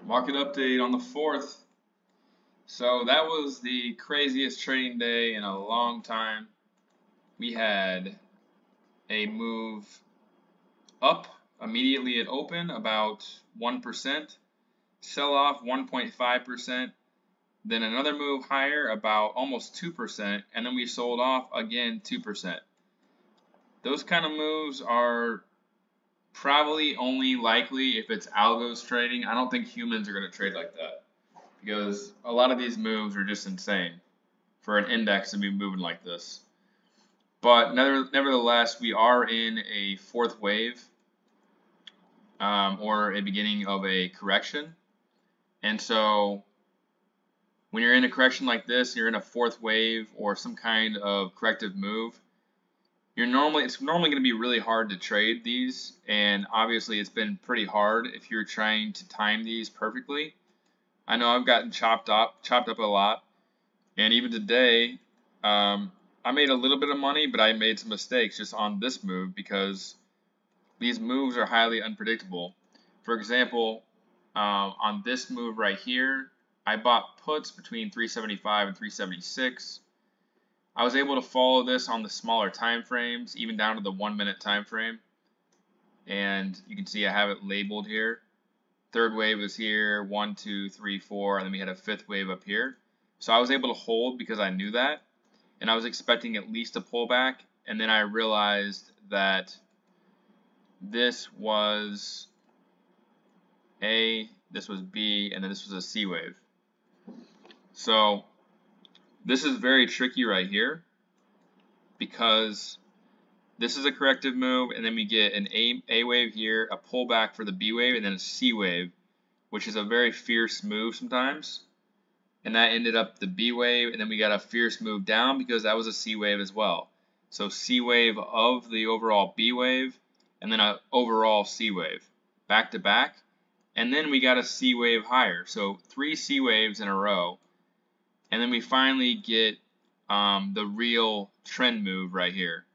Market update on the 4th. So that was the craziest trading day in a long time. We had a move up immediately at open, about 1%, sell off 1.5%, then another move higher, about almost 2%, and then we sold off again 2%. Those kind of moves are probably only likely if it's algos trading. I don't think humans are going to trade like that, because a lot of these moves are just insane for an index to be moving like this. But nevertheless, we are in a fourth wave, or a beginning of a correction. And so when you're in a correction like this, you're in a fourth wave or some kind of corrective move, it's normally going to be really hard to trade these, and obviously it's been pretty hard if you're trying to time these perfectly. I know I've gotten chopped up a lot, and even today, I made a little bit of money, but I made some mistakes just on this move because these moves are highly unpredictable. For example, on this move right here, I bought puts between 375 and 376. I was able to follow this on the smaller time frames, even down to the 1 minute time frame. And you can see I have it labeled here. Third wave was here, 1, 2, 3, 4, and then we had a fifth wave up here. So I was able to hold because I knew that, and I was expecting at least a pullback, and then I realized that this was A, this was B, and then this was a C wave. So this is very tricky right here because this is a corrective move, and then we get an A wave here, a pullback for the B wave, and then a C wave, which is a very fierce move sometimes. And that ended up the B wave, and then we got a fierce move down because that was a C wave as well. So C wave of the overall B wave, and then an overall C wave, back to back. And then we got a C wave higher. So 3 C waves in a row. And then we finally get the real trend move right here.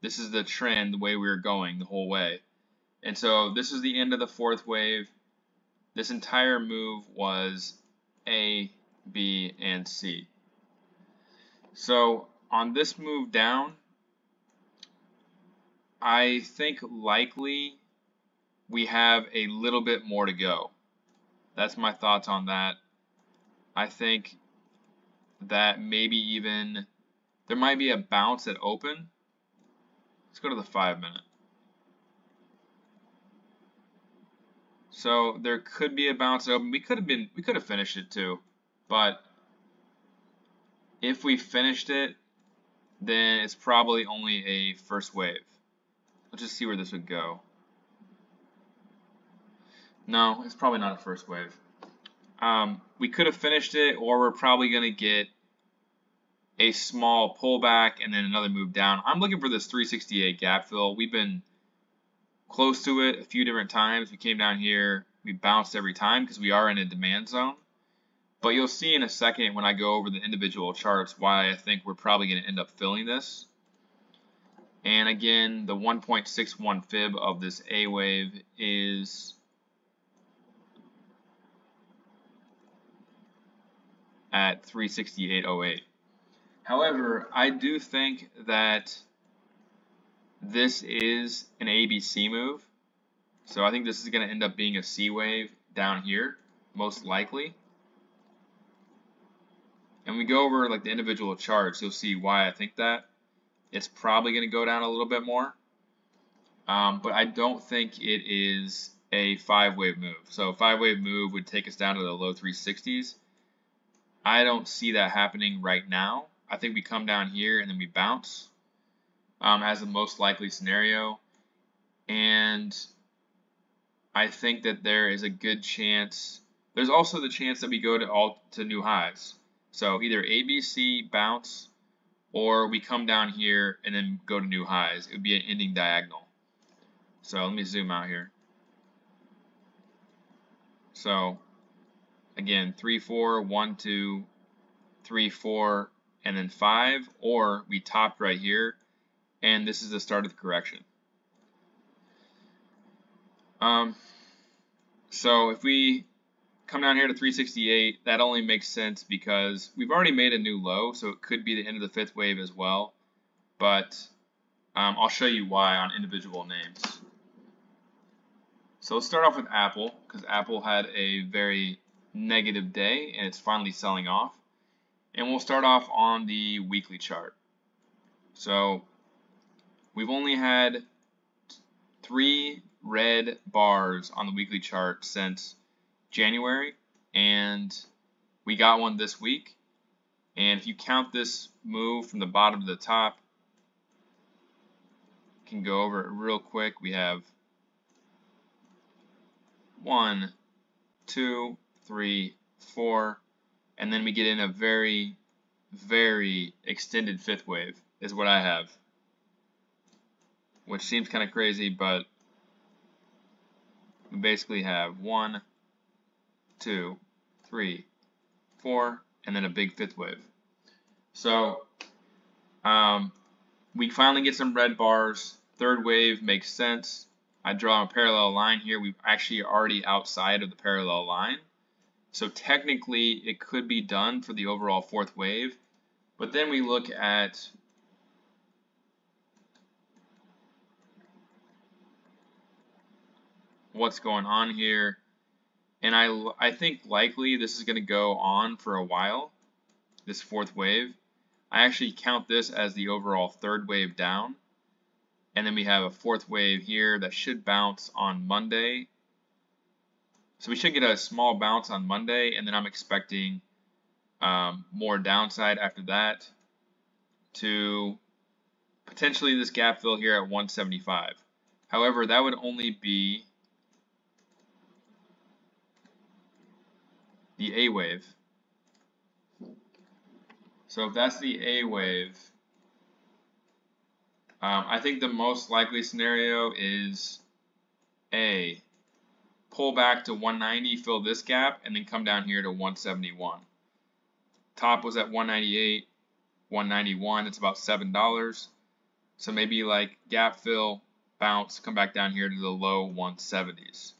This is the trend, the way we were going the whole way. And so this is the end of the fourth wave. This entire move was A, B, and C. So on this move down, I think likely we have a little bit more to go. That's my thoughts on that. I think that maybe even there might be a bounce at open. Let's go to the 5 minute. So there could be a bounce at open. We could have finished it too. But if we finished it, then it's probably only a first wave. Let's just see where this would go. No, it's probably not a first wave. We could have finished it, or we're probably going to get a small pullback and then another move down. I'm looking for this 368 gap fill. We've been close to it a few different times. We came down here. We bounced every time because we are in a demand zone. But you'll see in a second when I go over the individual charts why I think we're probably going to end up filling this. And again, the 1.61 fib of this A wave is at 368.08. However, I do think that this is an ABC move. So I think this is going to end up being a C wave down here, most likely. And we go over like the individual charts, you'll see why I think that. It's probably going to go down a little bit more. But I don't think it is a 5-wave move. So a 5-wave move would take us down to the low 360s. I don't see that happening right now. I think we come down here and then we bounce as the most likely scenario. And I think that there is a good chance. There's also the chance that we go to new highs. So either ABC bounce, or we come down here and then go to new highs. It would be an ending diagonal. So let me zoom out here. So again, 3, 4, 1, 2, 3, 4, and then 5, or we topped right here, and this is the start of the correction. So if we come down here to 368. That only makes sense because we've already made a new low, so it could be the end of the fifth wave as well. But I'll show you why on individual names. So let's start off with Apple, because Apple had a very negative day and it's finally selling off. And we'll start off on the weekly chart. So we've only had 3 red bars on the weekly chart since January, and we got one this week. And if you count this move from the bottom to the top, you can go over it real quick. We have 1, 2, 3, 4, and then we get in a very, very extended fifth wave is what I have, which seems kind of crazy, but we basically have 1, 2, 3, 4, and then a big fifth wave. So we finally get some red bars. Third wave makes sense. I draw a parallel line here. We've actually already outside of the parallel line. So technically it could be done for the overall fourth wave. But then we look at what's going on here. And I think likely this is going to go on for a while, this fourth wave. I actually count this as the overall third wave down. And then we have a fourth wave here that should bounce on Monday. So we should get a small bounce on Monday, and then I'm expecting more downside after that to potentially this gap fill here at 175. However, that would only be the A wave. So if that's the A wave, I think the most likely scenario is A, pull back to 190, fill this gap, and then come down here to 171. Top was at 198, 191, it's about $7. So maybe like gap fill, bounce, come back down here to the low 170s.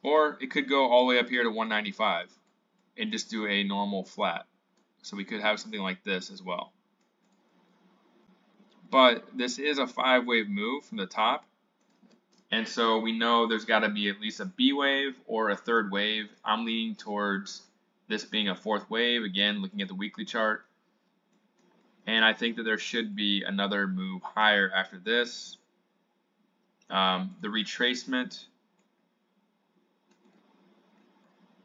Or it could go all the way up here to 195 and just do a normal flat. So we could have something like this as well. But this is a 5-wave move from the top. And so we know there's got to be at least a B wave or a third wave. I'm leaning towards this being a fourth wave, again, looking at the weekly chart. And I think that there should be another move higher after this. The retracement.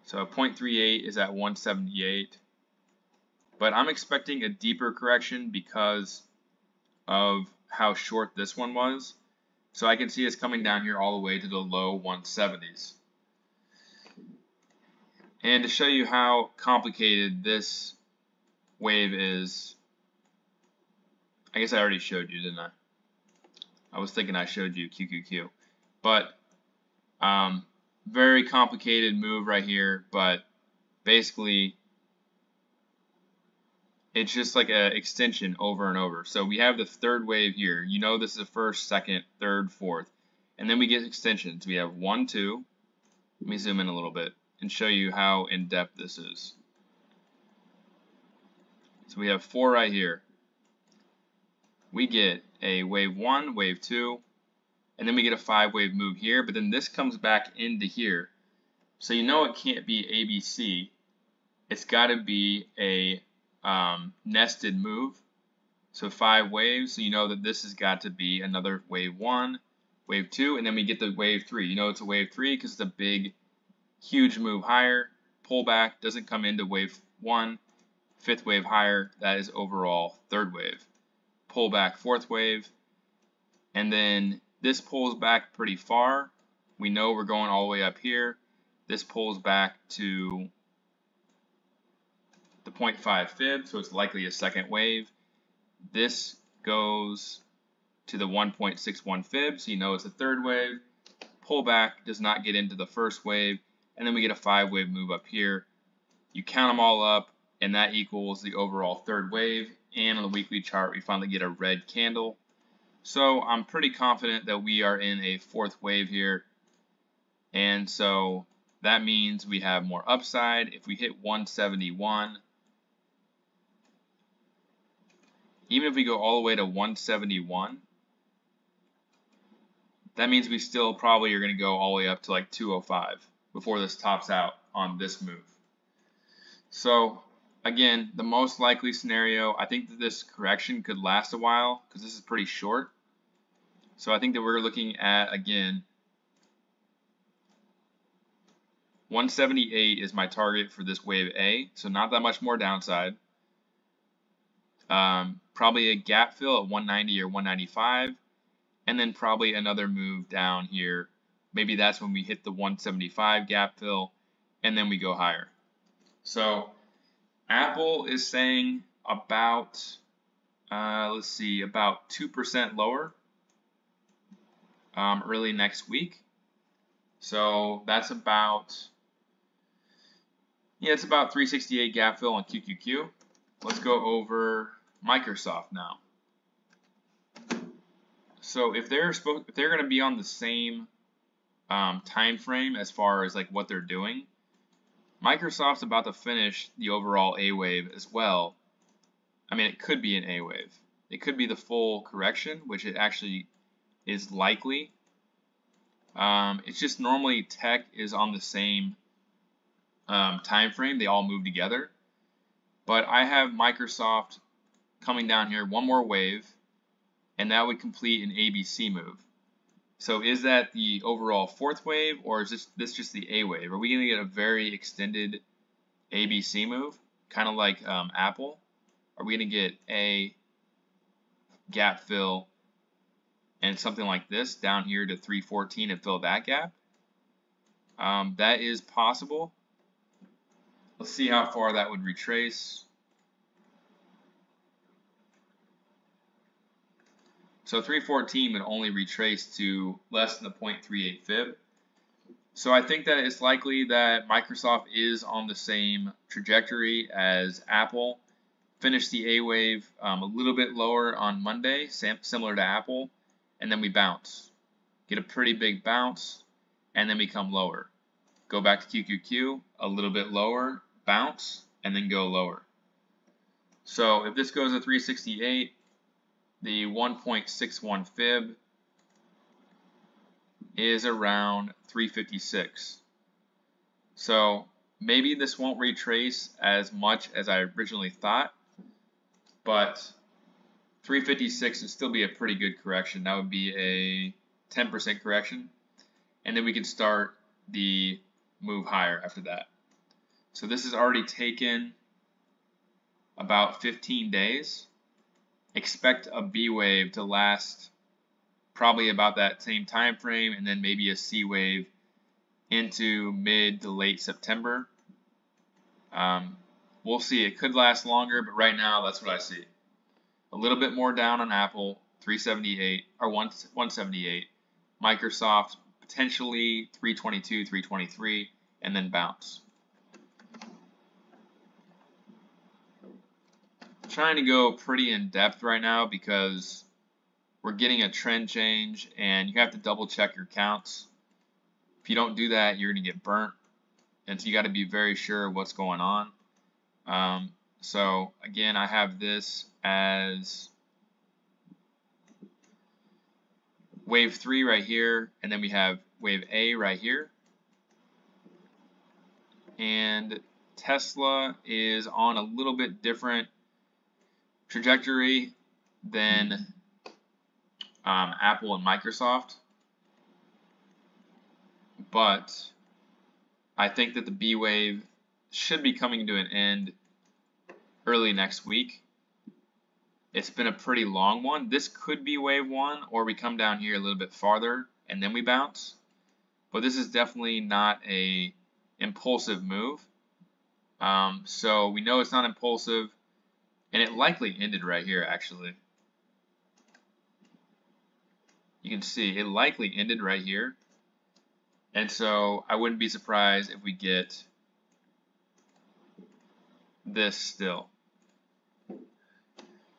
So 0.38 is at 178. But I'm expecting a deeper correction because of how short this one was. So I can see us coming down here all the way to the low 170s. And to show you how complicated this wave is, I guess I already showed you, didn't I? I was thinking I showed you QQQ. But very complicated move right here, but basically it's just like an extension over and over. So we have the third wave here. You know this is the first, second, third, fourth. And then we get extensions. We have 1, 2. Let me zoom in a little bit and show you how in-depth this is. So we have 4 right here. We get a wave 1, wave 2, and then we get a 5-wave move here, but then this comes back into here. So you know it can't be ABC. It's got to be a nested move. So 5 waves, so you know that this has got to be another wave 1, wave 2, and then we get the wave 3. You know it's a wave 3 because it's a big, huge move higher. Pullback doesn't come into wave 1. 5th wave higher, that is overall 3rd wave. Pullback, 4th wave, and then this pulls back pretty far. We know we're going all the way up here. This pulls back to the 0.5 fib, so it's likely a 2nd wave. This goes to the 1.61 fib, so you know it's a 3rd wave. Pullback does not get into the 1st wave, and then we get a 5-wave move up here. You count them all up, and that equals the overall 3rd wave. And on the weekly chart, we finally get a red candle. So I'm pretty confident that we are in a 4th wave here. And so that means we have more upside. If we hit 171, even if we go all the way to 171, that means we still probably are going to go all the way up to like 205 before this tops out on this move. So again, the most likely scenario, I think that this correction could last a while because this is pretty short. So I think that we're looking at, again, 178 is my target for this wave A, so not that much more downside. Probably a gap fill at 190 or 195, and then probably another move down here. Maybe that's when we hit the 175 gap fill, and then we go higher. So Apple is saying about, let's see, about 2% lower early next week. So that's about, yeah, it's about 368 gap fill on QQQ. Let's go over Microsoft now. So if they're going to be on the same time frame as far as like what they're doing, Microsoft's about to finish the overall A wave as well. I mean, it could be an A wave. It could be the full correction, which it actually is likely. It's just normally tech is on the same time frame. They all move together. But I have Microsoft coming down here one more wave, and that would complete an ABC move. So is that the overall fourth wave, or is this just the A wave? Are we going to get a very extended ABC move, kind of like Apple? Are we going to get a gap fill and something like this down here to 314 and fill that gap? That is possible. Let's see how far that would retrace. So 314 would only retrace to less than the 0.38 fib. So I think that it's likely that Microsoft is on the same trajectory as Apple. Finish the A wave a little bit lower on Monday, similar to Apple, and then we bounce. Get a pretty big bounce, and then we come lower. Go back to QQQ, a little bit lower, bounce, and then go lower. So if this goes to 368, the 1.61 fib is around 356. So maybe this won't retrace as much as I originally thought, but 356 would still be a pretty good correction. That would be a 10% correction, and then we can start the move higher after that. So this has already taken about 15 days. Expect a B wave to last probably about that same time frame, and then maybe a C wave into mid to late September. We'll see. It could last longer, but right now that's what I see. A little bit more down on Apple, 378 or 178. Microsoft potentially 322, 323, and then bounce. Trying to go pretty in depth right now because we're getting a trend change and you have to double check your counts. If you don't do that, you're going to get burnt, and so you got to be very sure of what's going on. So again, I have this as wave 3 right here, and then we have wave A right here, and Tesla is on a little bit different trajectory than Apple and Microsoft, but I think that the B wave should be coming to an end early next week. It's been a pretty long one. This could be wave 1, or we come down here a little bit farther and then we bounce, but this is definitely not a impulsive move. So we know it's not impulsive, and it likely ended right here actually. You can see it likely ended right here, and so I wouldn't be surprised if we get this still.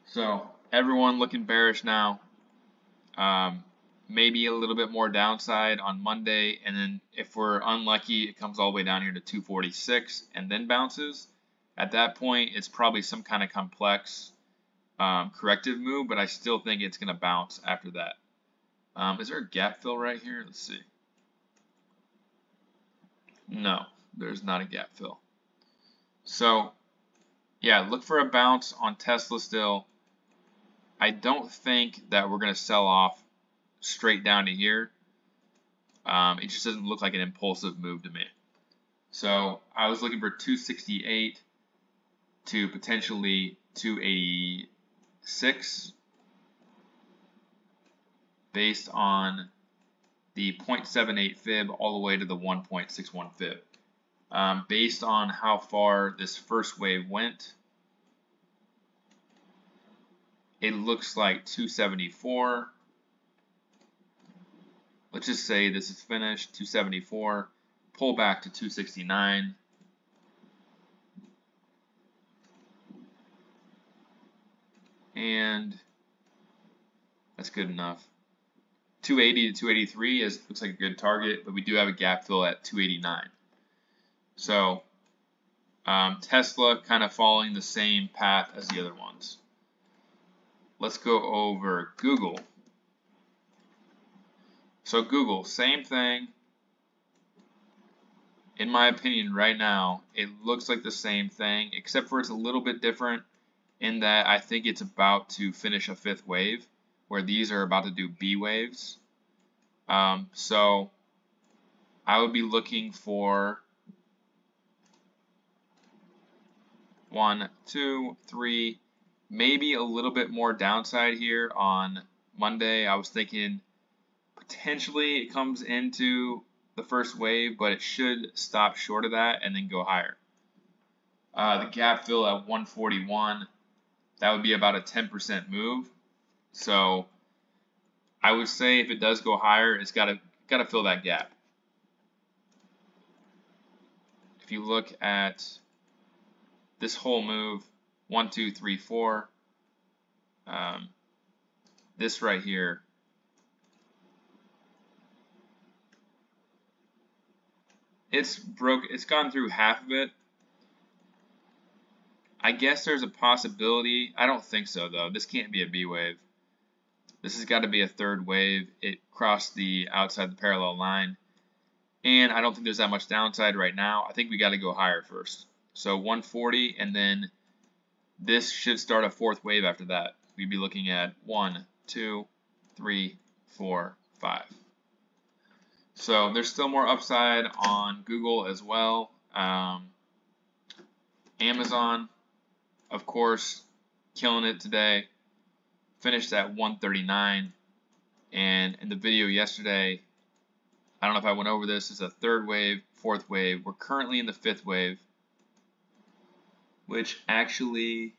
So everyone looking bearish now. maybe a little bit more downside on Monday, and then if we're unlucky, it comes all the way down here to 246 and then bounces. At that point, it's probably some kind of complex corrective move, but I still think it's going to bounce after that. Is there a gap fill right here? Let's see. No, there's not a gap fill. So, yeah, look for a bounce on Tesla still. I don't think that we're going to sell off straight down to here. It just doesn't look like an impulsive move to me. So I was looking for 268 to potentially 286 based on the 0.78 fib all the way to the 1.61 fib. Based on how far this first wave went, it looks like 274. Let's just say this is finished, 274, pull back to 269. And that's good enough. 280 to 283 looks like a good target, but we do have a gap fill at 289. So Tesla kind of following the same path as the other ones. Let's go over Google. So Google, same thing. In my opinion right now, it looks like the same thing, except for it's a little bit different in that I think it's about to finish a fifth wave, where these are about to do B waves. So I would be looking for 1, 2, 3, maybe a little bit more downside here on Monday. I was thinking potentially it comes into the first wave, but it should stop short of that and then go higher. The gap fill at 141, that would be about a 10% move. So I would say if it does go higher, it's got to fill that gap. If you look at this whole move, 1, 2, 3, 4, this right here, it's gone through half of it. I guess there's a possibility. I don't think so though. This can't be a B wave. This has got to be a third wave. It crossed the outside the parallel line, and I don't think there's that much downside right now. I think we got to go higher first. So 140, and then this should start a fourth wave after that. We'd be looking at 1, 2, 3, 4, 5. So there's still more upside on Google as well. Amazon, of course, killing it today. Finished at 139. And in the video yesterday, I don't know if I went over this, it's a third wave, fourth wave. We're currently in the fifth wave, which actually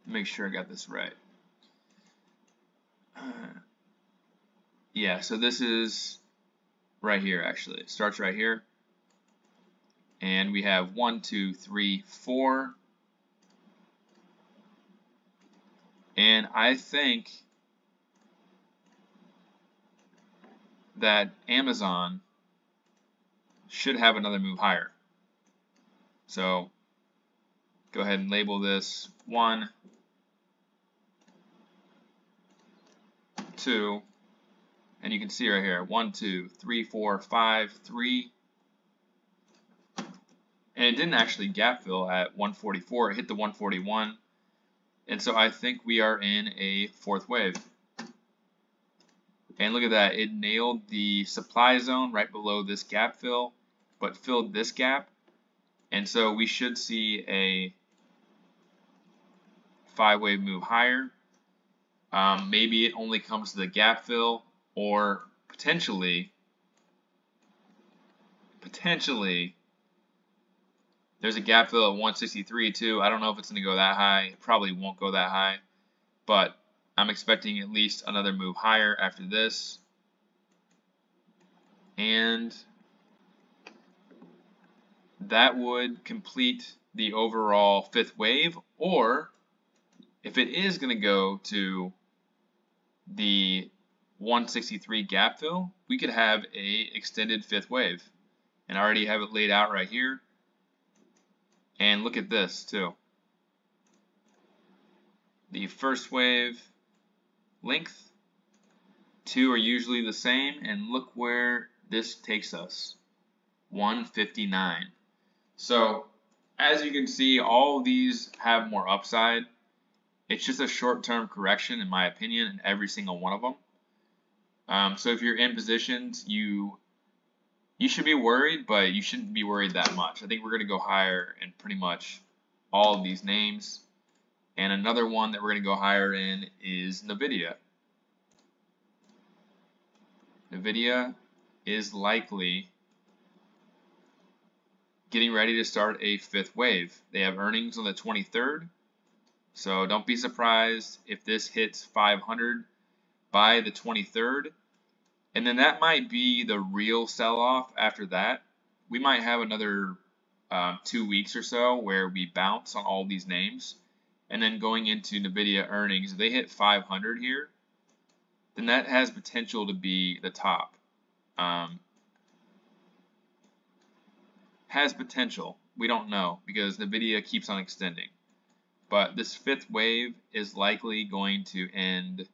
make sure I got this right. Yeah, so this is right here actually. It starts right here. And we have 1, 2, 3, 4. And I think that Amazon should have another move higher. So go ahead and label this 1, 2, and you can see right here 1, 2, 3, 4, 5, 3. And it didn't actually gap fill at 144, it hit the 141. And so I think we are in a fourth wave. And look at that, it nailed the supply zone right below this gap fill, but filled this gap. And so we should see a 5-wave move higher. Maybe it only comes to the gap fill, or potentially there's a gap fill at 163 too. I don't know if it's going to go that high. It probably won't go that high, but I'm expecting at least another move higher after this. And that would complete the overall fifth wave, or if it is going to go to the 163 gap fill, we could have a extended fifth wave. And I already have it laid out right here. And look at this too. The first wave length, 2 are usually the same, and look where this takes us, 159. So as you can see, all of these have more upside. It's just a short-term correction, in my opinion, in every single one of them. So if you're in positions, you should be worried, but you shouldn't be worried that much. I think we're going to go higher in pretty much all of these names. And another one that we're going to go higher in is Nividia. Nividia is likely getting ready to start a fifth wave. They have earnings on the 23rd, so don't be surprised if this hits 500 by the 23rd. And then that might be the real sell-off after that. We might have another 2 weeks or so where we bounce on all these names. And then going into Nividia earnings, if they hit 500 here, then that has potential to be the top. Has potential. We don't know because Nividia keeps on extending. But this fifth wave is likely going to end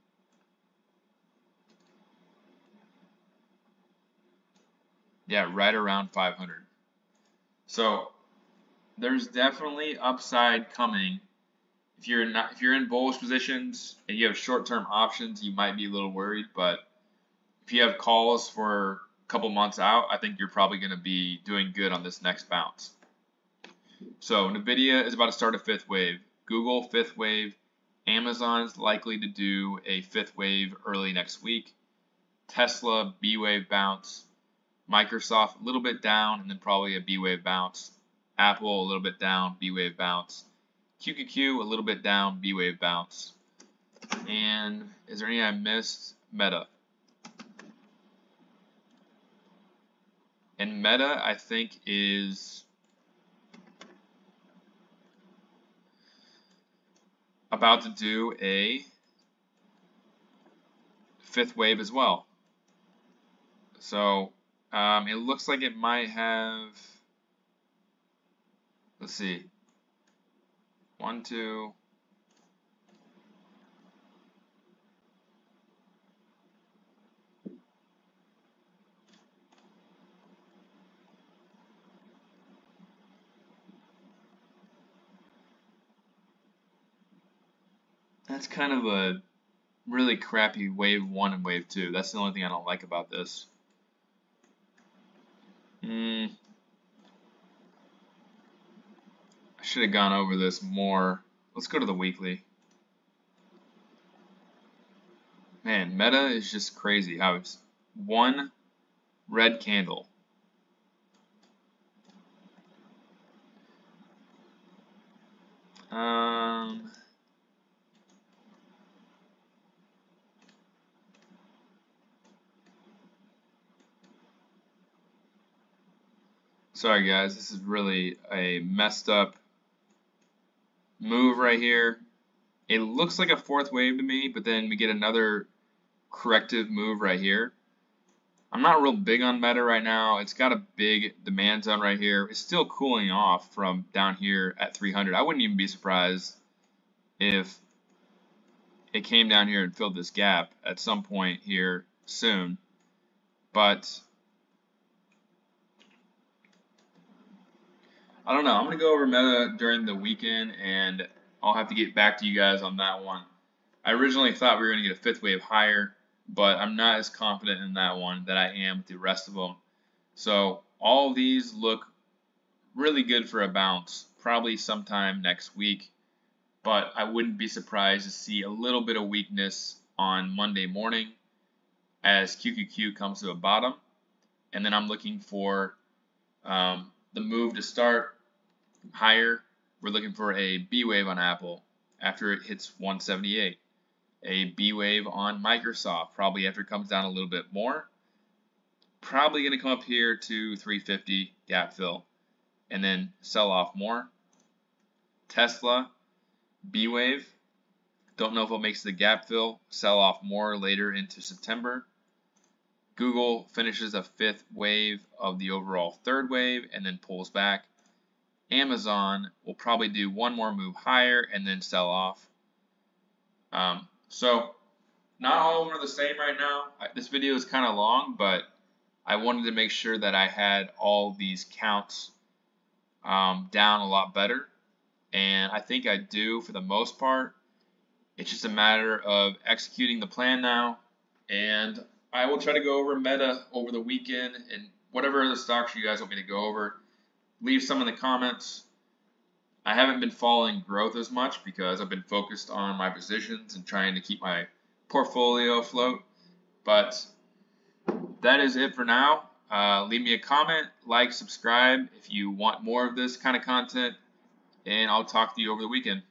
right around 500. So there's definitely upside coming. If you're in bullish positions and you have short-term options, you might be a little worried, but if you have calls for a couple months out, I think you're probably going to be doing good on this next bounce. So Nividia is about to start a fifth wave. Google, fifth wave. Amazon is likely to do a fifth wave early next week. Tesla, B wave bounce. Microsoft, a little bit down, and then probably a B wave bounce. Apple, a little bit down, B wave bounce. QQQ, a little bit down, B wave bounce. And is there any I missed? Meta. And Meta, I think, is about to do a fifth wave as well. So it looks like it might have, let's see, 1, 2. That's kind of a really crappy wave 1 and wave 2. That's the only thing I don't like about this. I should have gone over this more. Let's go to the weekly. Man, Meta is just crazy how it's one red candle. Sorry guys, this is really a messed up move right here. It looks like a fourth wave to me, but then we get another corrective move right here. I'm not real big on Meta right now. It's got a big demand zone right here. It's still cooling off from down here at 300. I wouldn't even be surprised if it came down here and filled this gap at some point here soon. But I don't know. I'm going to go over Meta during the weekend, and I'll have to get back to you guys on that one. I originally thought we were going to get a fifth wave higher, but I'm not as confident in that one that I am with the rest of them. So all of these look really good for a bounce, probably sometime next week, but I wouldn't be surprised to see a little bit of weakness on Monday morning as QQQ comes to a bottom. And then I'm looking for the move to start higher. We're looking for a B wave on Apple after it hits 178. A B wave on Microsoft probably after it comes down a little bit more. Probably going to come up here to 350 gap fill and then sell off more. Tesla, B wave, Don't know if it makes the gap fill, sell off more later into September. Google finishes a 5th wave of the overall 3rd wave and then pulls back. Amazon will probably do one more move higher and then sell off. So not all of them are the same right now. This video is kind of long, but I wanted to make sure that I had all these counts down a lot better. And I think I do for the most part. It's just a matter of executing the plan now. And I will try to go over Meta over the weekend and whatever other stocks you guys want me to go over. Leave some in the comments. I haven't been following growth as much because I've been focused on my positions and trying to keep my portfolio afloat. But that is it for now. Leave me a comment, like, subscribe if you want more of this kind of content, and I'll talk to you over the weekend.